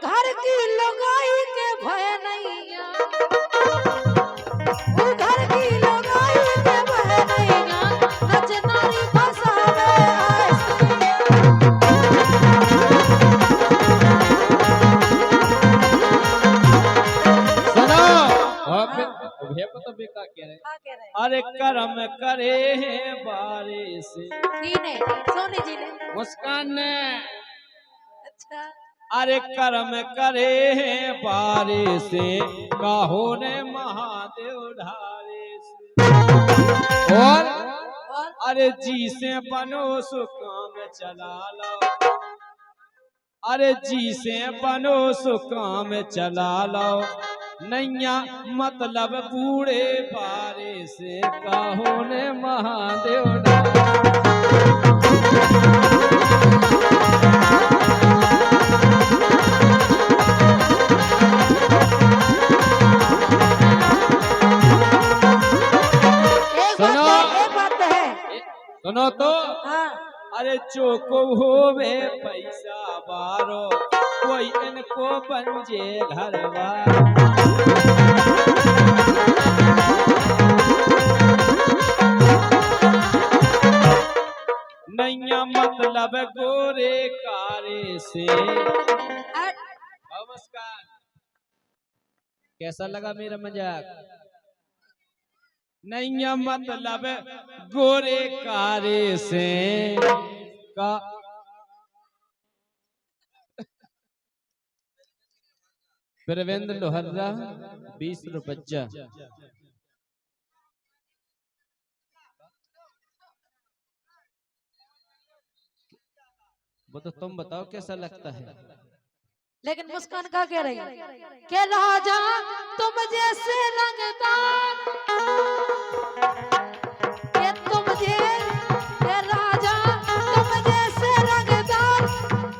घर की लुगाई के भय नैया, घर की लुगाई के भय नैया, नच नारी फसावे तो बेका कह रहे अरे कर्म करे हैं बारिश सोनी जी ने मुस्कान ने अच्छा अरे कर्म करे हैं बारिश काहो ने महादेव ढारे से और अरे जी से बनो सो काम चला लो अरे जी से बनो सो काम चला लो नैया मतलब बूढ़े पारे से काहो ने महादेव सुनो तो हाँ। अरे चोको होवे पैसा बारो कोई इनको बंजे घरवार नैया मतलब गोरे कारे से नमस्कार कैसा लगा मेरा मजाक नैया मतलब गोरे कारे से का प्रवेंद्र लोहर्रा 20 रुपया वो तो तुम बताओ कैसा लगता है लेकिन मुस्कान का कह रही के राजा तुम जैसे रंगदार के तुम के राजा तुम जैसे रंगदार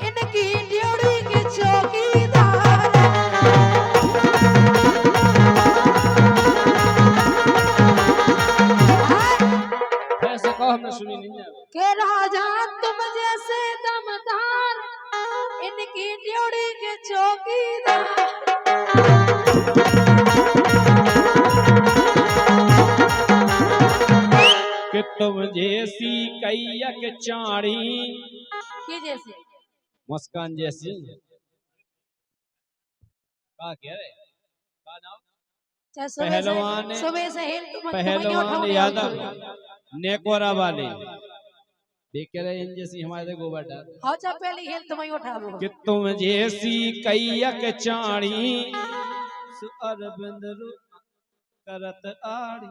इनकी ड्योड़ी की चौकीदार ऐसे कहो हमने सुनी नहीं है के राजा तुम जैसे दमदार इनकी ड्योड़ी के चौकीदार कि तुम जैसी कैयक चाड़ी की जैसे मुस्कान जैसी का कह रहे का नाम पहलवान सुबह से पहलवान यादव नेकोरा वाले देख रहे इन जैसी हमारे गोबर डाल हाँ चा पहली हेल तुम्हें उठाओ कि तुम जैसी कैयक चाड़ी अरविंद करत आड़ी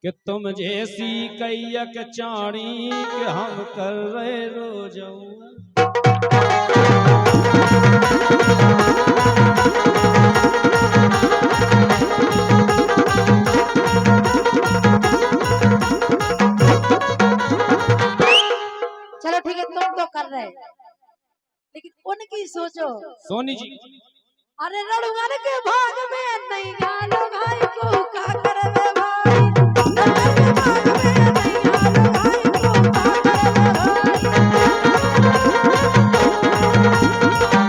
कि तुम जैसी कैयक चाड़ी कि हम कर रहे रोज चलो ठीक है तुम तो कर रहे लेकिन उनकी सोचो सोनी जी अरे रड़ुआर के भाग में नहीं गालो भाई को का करवे भाई रड़ुआर के भाग में नहीं गालो भाई को का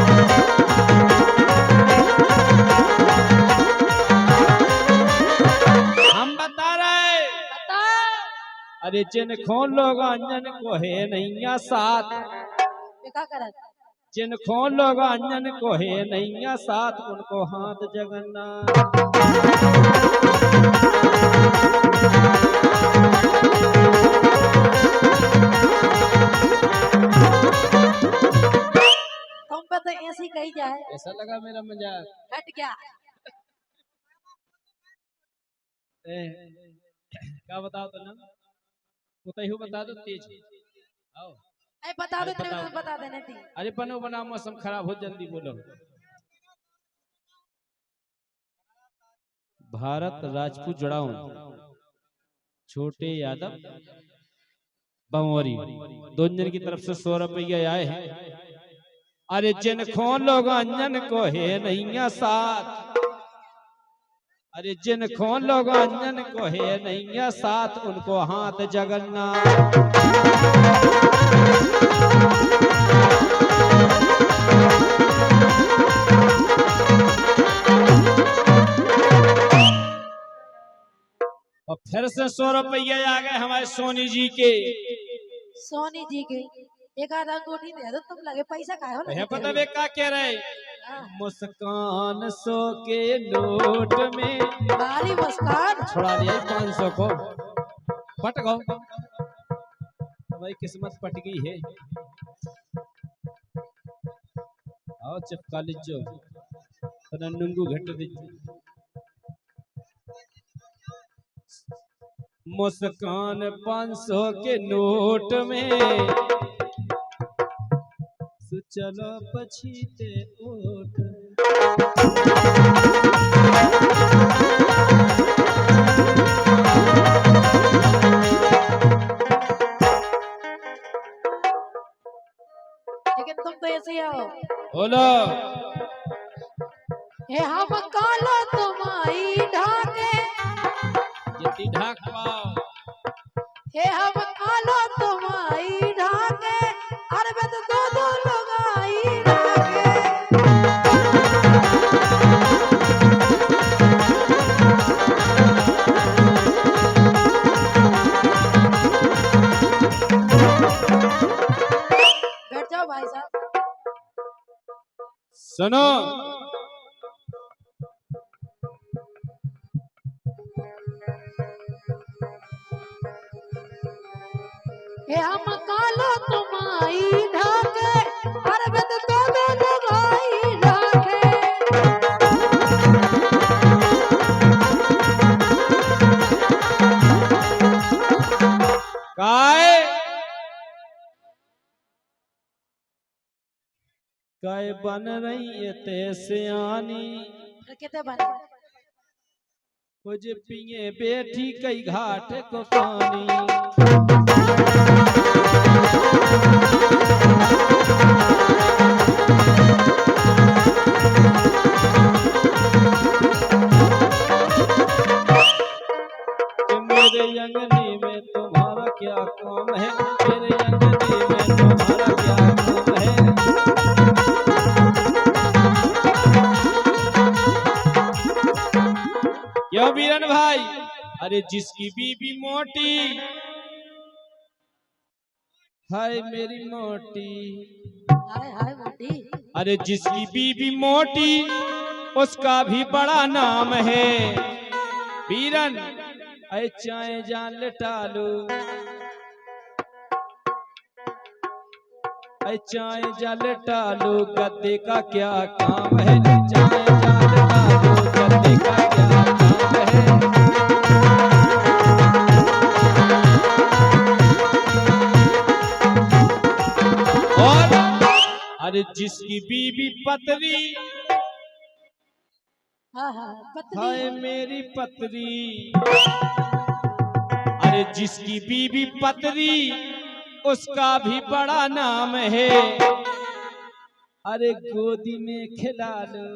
करवे हम बता रहे अरे जिन खोन लोग अंजन को है नैया साथ क्या करत जिन खोन लोग अंजन को है नैया साथ उनको हाथ जगन्नाथ तुम पे तो ऐसी कही जाए ऐसा लगा मेरा मजाक हट गया क्या बताओ तो ना उतहू बता दो तेज आओ बता दो तेरे को बता देने थी अरे बनो बना मौसम खराब हो जल्दी बोलो भारत राजपूत जड़ाऊ छोटे यादव बमोरी दोनों की तरफ से 100 रुपये आए हैं। अरे जिन खो लोग अंजन को है नैया साथ, अरे जिन खो लोग अंजन को है नैया साथ, उनको हाथ जगन्नाथ। और फिर से 100 रुपये आ गए हमारे सोनी जी के। सोनी जी के एक आधा अंगूठी दे दो, तुम लगे पैसा काहे हो है पता वे क्या कह रहे? हाँ। मुस्कान 100 के नोट में भारी मुस्कान छोड़ा दिया 500 को। पट गो भाई, किस्मत पट गई है। आओ चिपका लीजो तना नुंगू घट दीजिए। मुस्कान 500 के नोट में चलो पछीते ओट। लेकिन तुम तो ऐसे ही आओ। बोलो हे हम कालो तुम्हारी ढाके, जितनी ढाक पाओ। हे हम कालो तुम्हारी ढाके, अरे मैं तो दो लोग आई ढाके। बैठ जाओ भाई साहब। सुनो हे हम कालो तुम्हारी ढाके, अरे मैं तो दो लोग आई ढाके। काय बन रही है ते सियानी, कितने बने? कुछ पिए बैठी कई घाट को पानी। मेरे अंगनी में तुम्हारा क्या काम है, मेरे अंगनी में तुम्हारा क्या काम है। क्यों बीरन भाई? अरे जिसकी बीबी मोटी, हाय मेरी मोटी, हाय हाय मोटी। अरे जिसकी बीबी मोटी उसका भी बड़ा नाम है। बीरन ऐ चाहे जान लटालू, ऐ चाहे जान लटालू, गद्दे का क्या काम है। चाहे जान लटालू, गद्दे का क्या काम है। और अरे जिसकी बीबी पतरी, हाँ हाँ पत्नी। हाय मेरी पतरी, अरे जिसकी बीबी पतरी उसका भी बड़ा नाम है। अरे गोदी में खिला लो,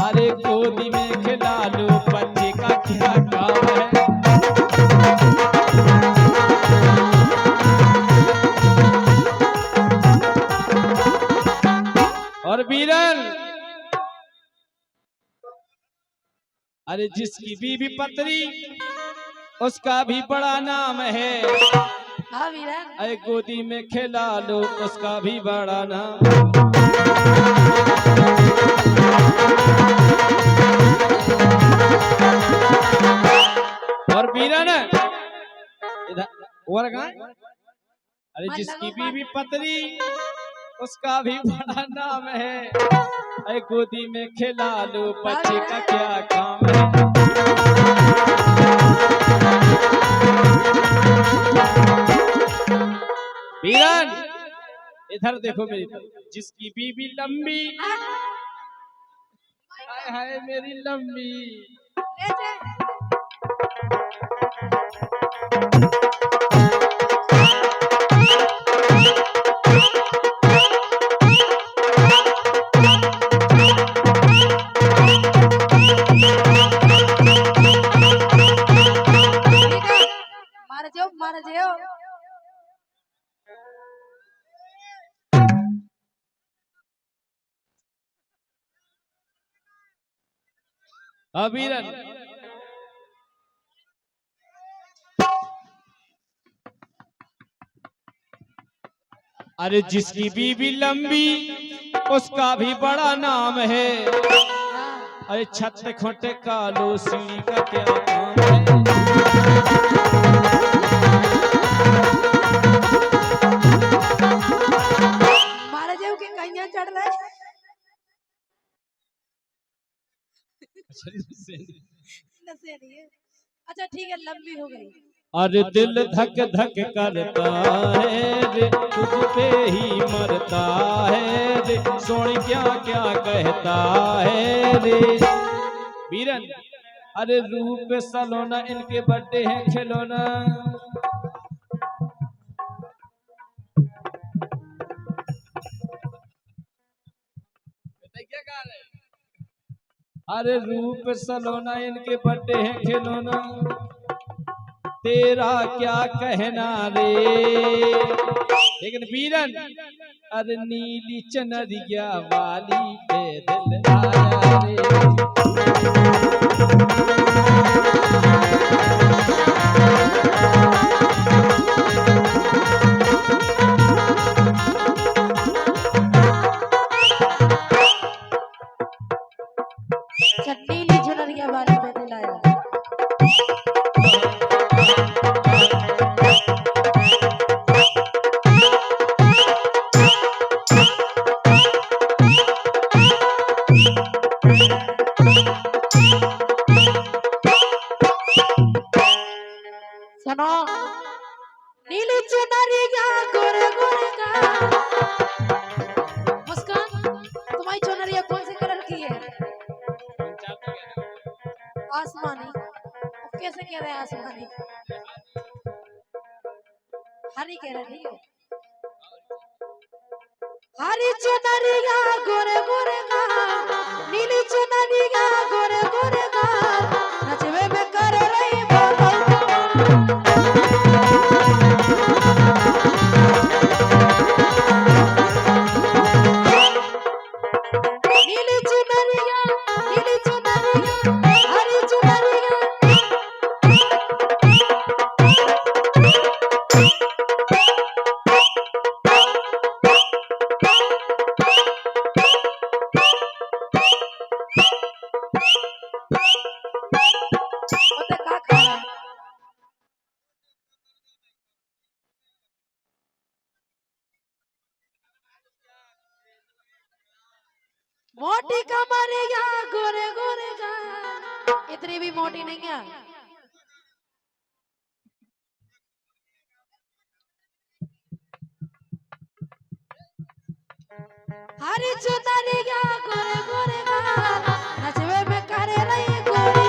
अरे गोदी में खिला लो, बच्चे का क्या काम है। और बीरन अरे जिसकी बीबी पतरी उसका भी बड़ा नाम है। हाँ वीरन। अरे गोदी में खिला लो, उसका भी बड़ा नाम। और बीरन इधर और गाय, अरे जिसकी बीबी पतरी उसका भी बड़ा नाम है। अरे गोदी में खिला लो, बच्चे का क्या काम है। बीरन इधर देखो मेरी तरफ, जिसकी बीबी लंबी, हाय हाय मेरी लंबी, अबीरन अरे जिसकी बीवी लंबी उसका भी बड़ा नाम है। हाँ, अरे छत खोटे कालो सीढ़ी का क्या काम है। मारे जेव के कहिया चढ़ रहे नशे नहीं है। अच्छा ठीक है, लंबी हो गई। अरे दिल धक धक करता है रे, तुझ पे ही मरता है रे, सोनी क्या क्या कहता है रे। बीरन अरे रूप सलोना इनके बर्थडे हैं खिलौना। क्या गा रहे हैं? अरे रूप सलोना इनके बर्थडे हैं खिलौना, तेरा क्या कहना रे। लेकिन बीरन अरे नीली चनरिया वाली पे दिल आया रे। नीली झुनरिया वाली पे दिलाया। सुनो, नीली चुनरिया गोरे गोरे का। मुस्कान, तुम्हारी चुनरिया कौन से कलर की है? आसमानी। अब कैसे कह रहे हैं आसमानी? हरी कह रहे, ठीक है। हरी चुनरिया गोरे गोरे का, नीली चुनरिया गोरे गोरे का, नचवे में कर रही बोलो। नीली चुनरिया, नीली चुनरिया, हरी चुनरिया। ओते का खा रहा है? मोटी कमरिया गोरे गोरे का, इतनी भी मोटी नहीं है। हरी चुनरिया गोरे गोरे का, नचवे में करे रही गोरी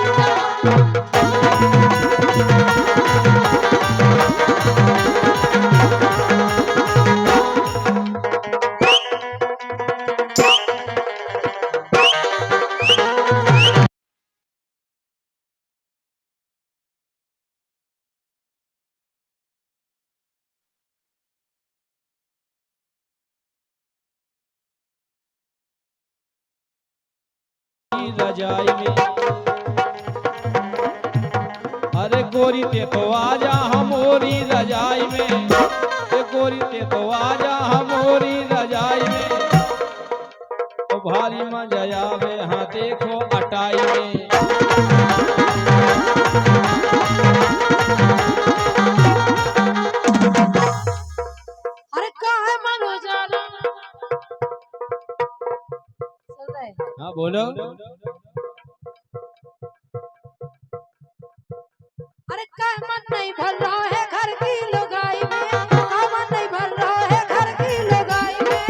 रजाई में अरे गोरी ते तो आजा हमारी रजाई में, गोरी ते तो आजा हमारी रजाई में, तो भारी मजा आवे हाँ देखो अटाई में। अरे का है मनो जाला चल रहा है। हाँ बोलो। अरे का मन नहीं भर रहा है घर की लुगाई में, का मन नहीं भर रहा है घर की लुगाई में।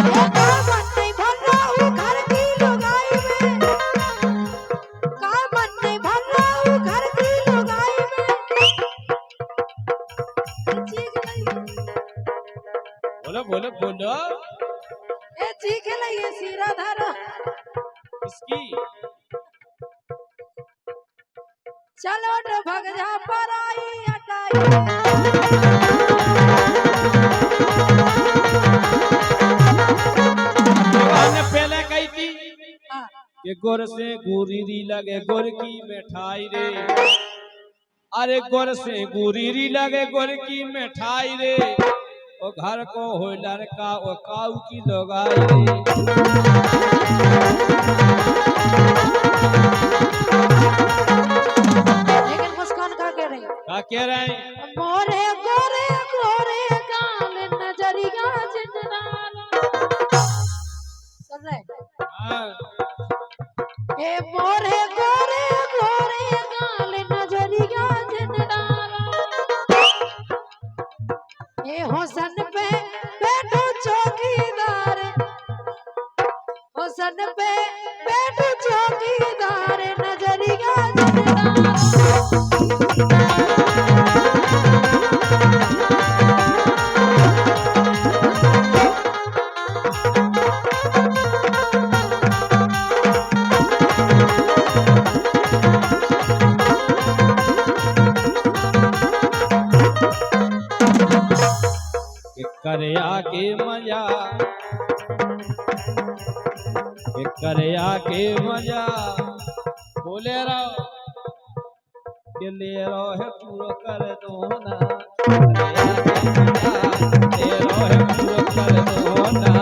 ये का मन नहीं भर रहा हूँ घर की लुगाई में, का मन नहीं भर रहा हूँ घर की लुगाई में। चीख लगी, बोलो बोलो बोलो। ए चीख लगी सिरा धरो। इसकी चलो तो भग जा पराई हटाई। ये गुर से गुरीरी लगे गुर की मिठाई रे, अरे गुर से गुरीरी लगे गुर की मिठाई रे, ओ घर को हो लड़का ओ काऊ की लोगाई रे। लेकिन मुस्कान का कह रही क्या कह रहे हैं? मोरे गोरे गोरे गाल नजरिया जिंदाल सुन रहे हाँ। ए मोरे गोरे गोरे गाल नजरिया जिंदाल ए हुसन पे बैठो चौकीदार, हुसन पे बैठो चौकीदार नजरिया करे आके मजा, करे आके मजा, बोले रहो के ले रहो है पूरा कर दो ना, करे आके मजा, ले रहो है पूरा कर दो ना।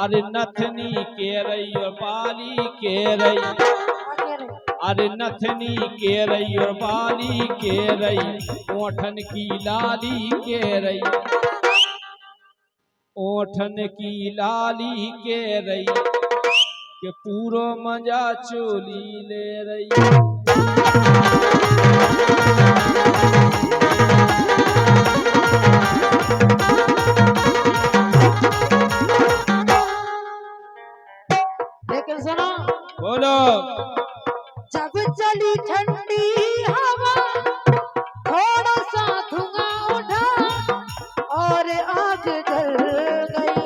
अरे नथनी के रही और बाली के रही, अरे नथनी के रही और बाली के रही, ओठन की लाली के रही, ओठन की लाली के रही, के पूरो मजा चोली ले रही। लेकिन सुनो बोलो जब चली ठंडी हवा थोड़ा सा धुआं उठा और आग जल गई,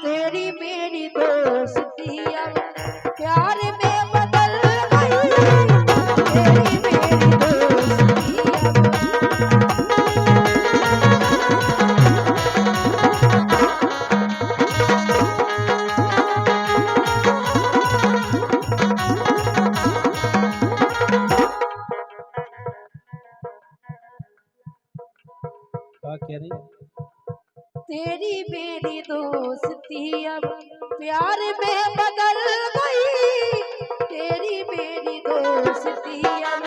तेरी मेरी दोस्ती अब प्यार में बदल गई, तेरी मेरी दोस्ती कह रही? तेरी मेरी दोस्ती अब प्यार में बदल गई, तेरी मेरी दोस्ती अब।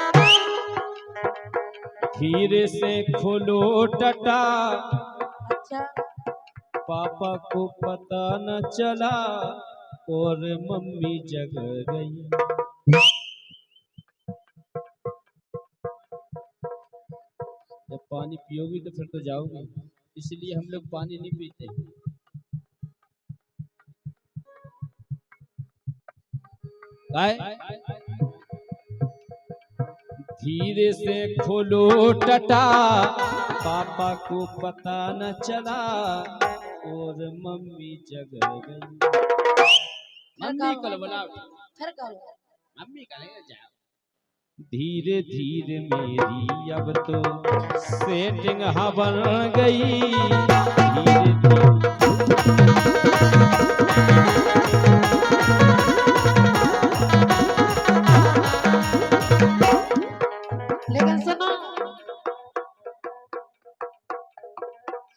धीरे से खोलो टटा, अच्छा पापा को पता न चला और मम्मी जग गई। जब पानी पियोगी तो फिर तो जाओगी, इसलिए हम लोग पानी नहीं पीते। धीरे से खोलो टटा, पापा को पता न चला और मम्मी जग गई। मम्मी कल बोला, मम्मी कल जाओ। धीरे धीरे मेरी अब तो सेटिंग बन गई, धीरे धीरे लेकिन सुनो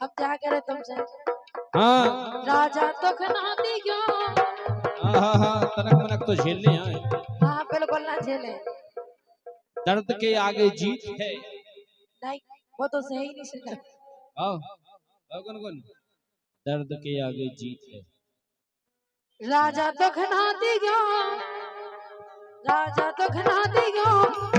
अब क्या करे तुमसे। हाँ राजा तो खना दी क्यों, हाँ तनक मनक तो झेलने आए। हाँ बिल्कुल ना झेले, दर्द के आगे जीत है। नहीं वो तो सही नहीं सुना। आओ कौन कौन, दर्द के आगे जीत है। राजा तो खना दी क्यों, राजा तो खना दी क्यों,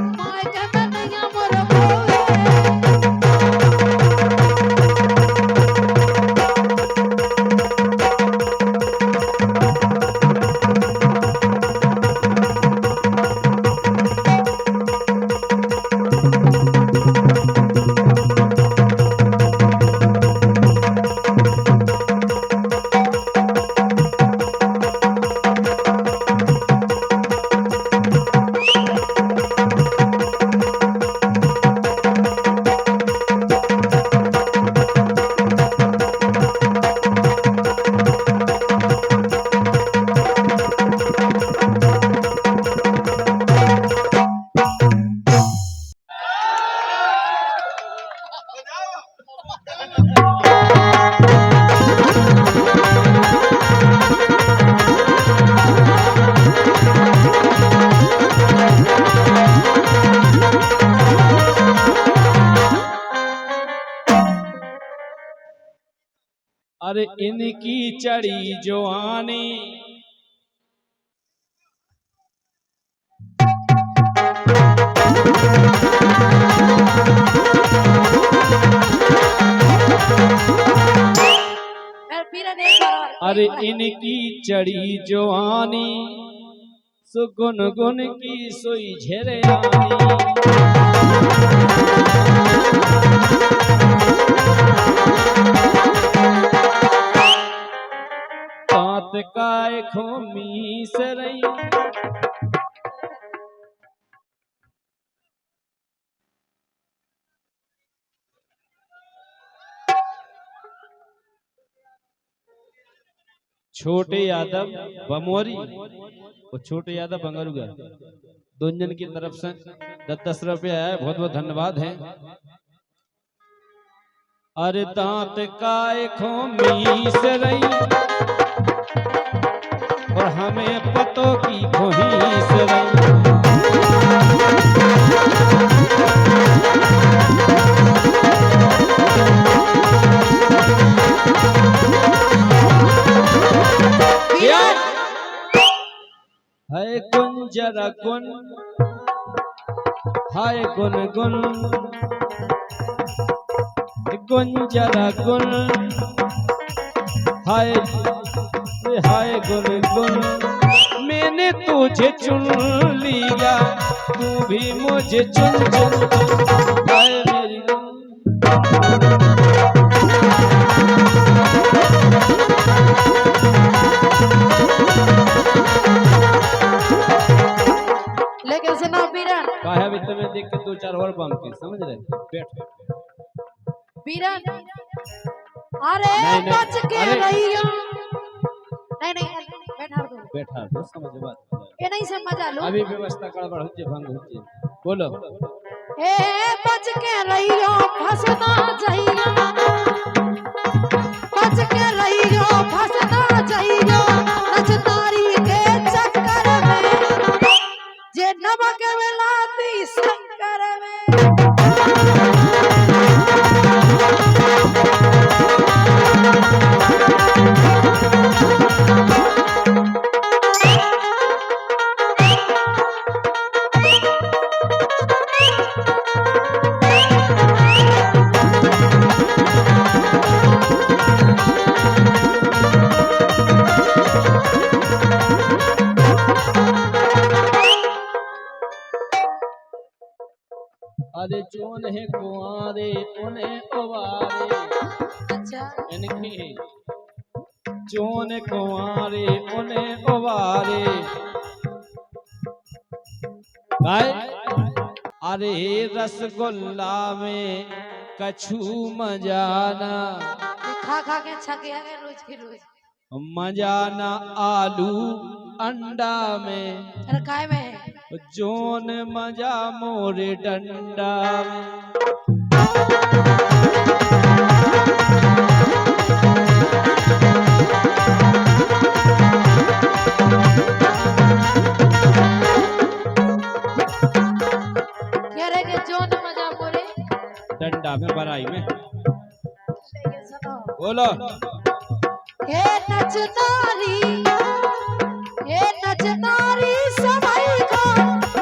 अरे इनकी चढ़ी जवानी बीरन एक बार और, अरे एक बार। इनकी चढ़ी जवानी सुगुन गुन की सोई झेरियानी तात काय खोमी सरई छोटे यादव बमोरी और छोटे यादव बंगरुआ दोनों की तरफ से 10-10 रुपये आया, बहुत बहुत धन्यवाद है। अरे दांत काय खोमी से रही और हमें पतों की खोही से रही हाय गुन जरा गुन हाय गुन गुन गुन जरा गुन हाय हाय गुन गुन मैंने तुझे चुन लिया तू भी मुझे चुन चुन चुन हाय मेरी लेकिन सुना बीरन, काहे भी तुम्हें देख के 2-4 और बम के समझ रहे बैठ बीरन अरे नहीं, नहीं, बच के अरे। रहियो। नहीं नहीं बैठा दो, समझ बात ये नहीं से मजा लो। अभी व्यवस्था गड़बड़ हो जाए भंग हो जाए बोलो ए बच के रहियो फसना जाइयो, बच के रहियो फसना जाइयो नचतारी के चक्कर में जे नमक मिलाती शंकर में। अरे जोन है कुआरे उन्हें उबारे अच्छा इनकी जोन कुआरे उन्हें उबारे भाई अरे रसगुल्ला में कछू मजाना खा खा के छके है रोज के रोज मजाना आलू अंडा में अरे काय में जोन मजा मोरे डंडा में कह रहे कि जो न मजा बोले डंडा में बराई में लेकिन सुनो बोलो हे नचनारी सबाई को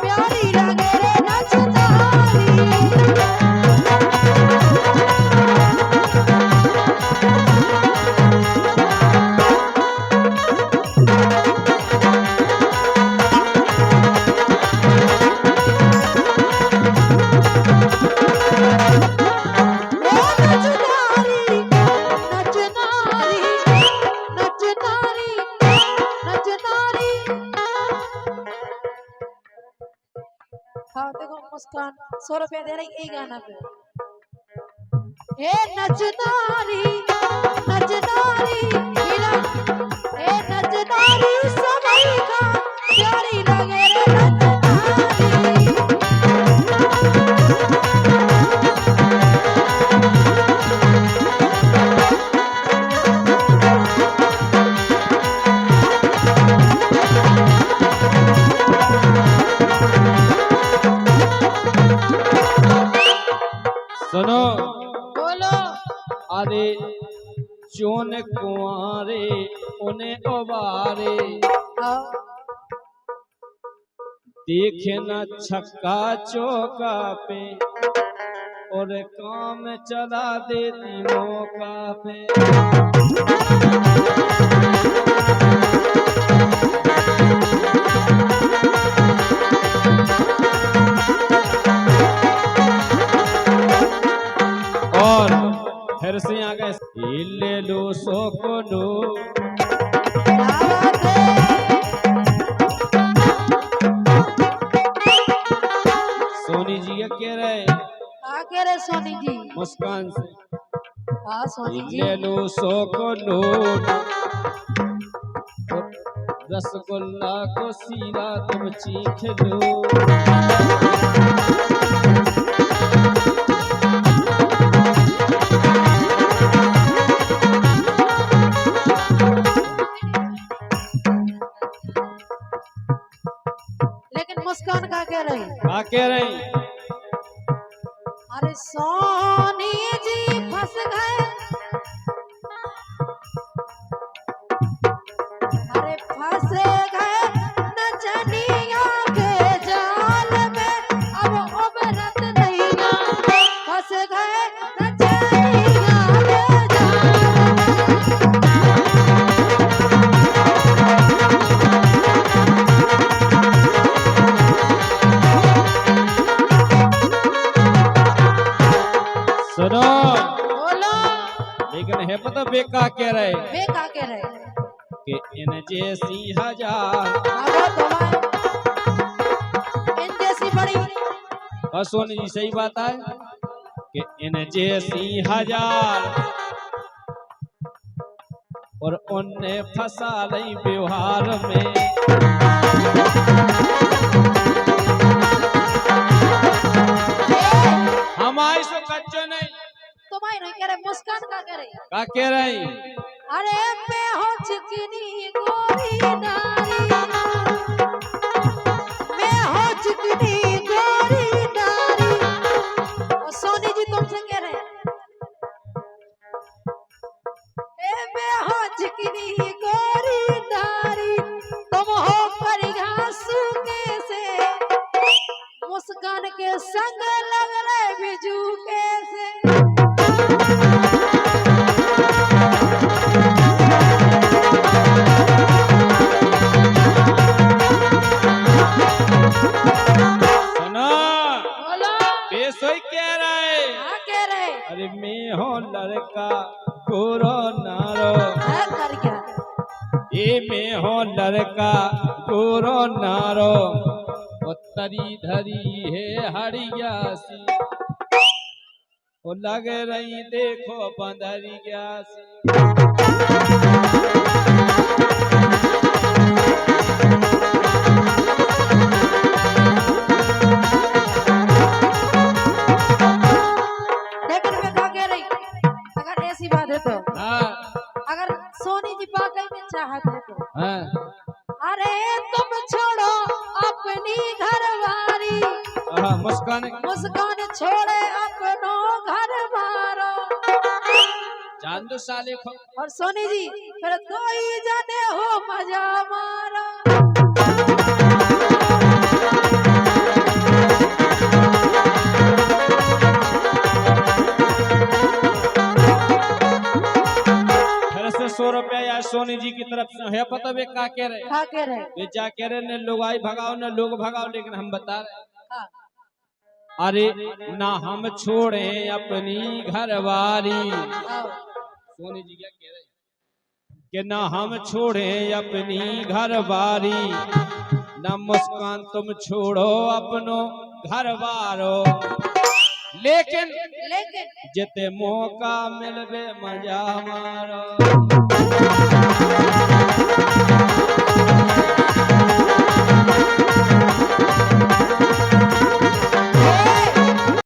प्यारी लगे रे नचनारी। हाँ देखो मुस्कान 100 रुपया दे रही यही गाना पे। हे नचनारी हीरा, हे नचनारी सबाई का प्यारी लगे रे नचनारी। सुनो बोलो अरे जोन उन्हें कुंवारे उन्हें ओबारे देखे न छक्का चौका पे और काम चला देती मौका पे। और फिर से आ गए ले लो सो को लो। सोनी जी क्या कह रहे सोनी जी मुस्कान से? हाँ सोनी जी। ले लो सो को लो रसगुल्ला को सीरा तुम चीख लो। लेकिन मुस्कान का कह रही? क्या कह रही? अरे सोनी जी फंस गए, अरे फंस गए नचनिया के जाल में, अब उबरत नहीं ना, फंस गए नचनिया के जाल सुनो बोलो। लेकिन है पता बेका कह रहे? बेका कह रहे कि इन जैसी हजार इन जैसी बड़ी। और सोनी जी सही बात है कि इन जैसी हजार और उनने फंसा नहीं व्यवहार में। हमारे सो कच्चो नहीं तुम्हारी नहीं कह रहे, मुस्कान का कह रही? क्या कह रही? अरे मैं हो चिकनी गोरी नारी, मैं हो चिकनी गोरी नारी। और सोनी जी तुमसे कह रहे ए मैं हो चिकनी गोरी नारी, तुम हो परिघासू कैसे, मुस्कान के संग लग रहे बिजू कैसे। अरे मैं हो लड़का गोरो नारो, कर क्या? ये मैं हो लड़का गोरो नारो, उत्तरी धरी है हरिया सी, वो लग रही देखो बंदरिया सी। अगर सोनी जी वाकई में चाहते तो हाँ। अरे तुम छोड़ो अपनी घरवारी, मुस्कान छोड़े अपनो घर मारो, जान दो साले को। और सोनी जी फिर दो ही जाने हो मजा मारो। ₹100 या सोनी जी की तरफ से है पता वे क्या कह रहे? क्या कह रहे? वे क्या कह रहे? न लोग आई भगाओ न लोग भगाओ, लेकिन हम बता रहे हाँ। अरे ना हम छोड़े अपनी घरवारी। सोनी जी क्या कह रहे कि ना हम छोड़े अपनी घरवारी, ना मुस्कान तुम छोड़ो अपनो घरवारो, लेकिन जिते मौका मिलवे मजा मारो।